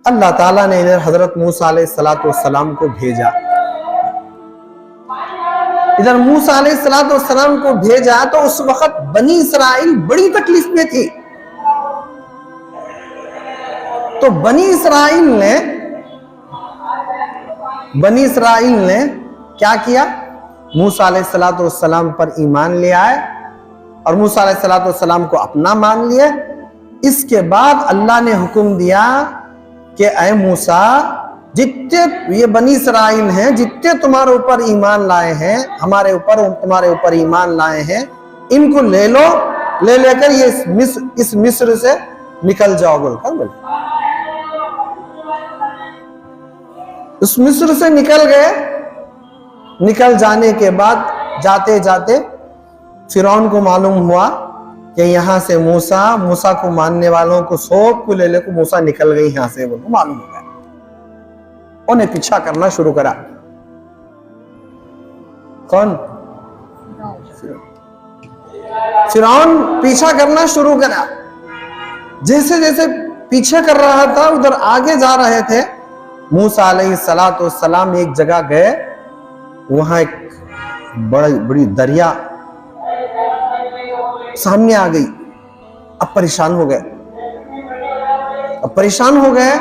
अल्लाह ताला ने इधर हजरत मूसा अलैहिस्सलाम को भेजा। इधर मूसा अलैहिस्सलाम को भेजा तो उस वक्त बनी इसराइल बड़ी तकलीफ में थी। तो बनी इसराइल ने क्या किया, मूसा अलैहिस्सलाम पर ईमान ले आए और मूसा अलैहिस्सलाम को अपना मान लिया। इसके बाद अल्लाह ने हुक्म दिया कि ऐ मूसा, जितने ये बनी इसराइल हैं, जितने तुम्हारे ऊपर ईमान लाए हैं, हमारे ऊपर तुम्हारे ऊपर ईमान लाए हैं, इनको ले लो, ले लेकर ये इस मिस्र से निकल जाओ बोलकर बोले। उस मिस्र से निकल गए। निकल जाने के बाद जाते जाते फिरौन को मालूम हुआ कि यहाँ से मूसा को मानने वालों को सबको ले लेकर मूसा निकल गई यहाँ से, बोलो मालूम हो गया। उन्हें पीछा करना शुरू करा। कौन? फिरौन पीछा करना शुरू करा। जैसे जैसे पीछे कर रहा था उधर आगे जा रहे थे। मूसा अलैहिस्सलाम एक जगह गए, वहां एक बड़ी दरिया सामने आ गई। अब परेशान हो गए।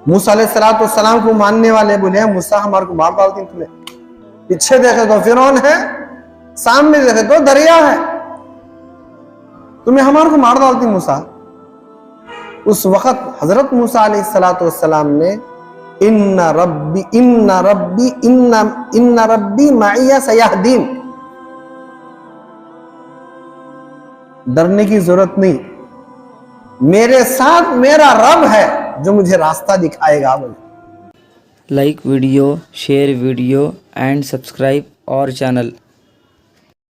मूसा अलैहिस्सलाम को मानने वाले बोले, मूसा हमारे को मार डालती तुम्हें। पीछे देखे तो फिरौन है, सामने देखे तो दरिया है, तुम्हें हमारे को मार डालती मूसा। उस वक्त हजरत मूसा अलैहिस्सलाम ने इन्ना रब्बी माइया सयहदीन, डरने की जरूरत नहीं, मेरे साथ मेरा रब है जो मुझे रास्ता दिखाएगा बोले। Like video, share video and subscribe our channel।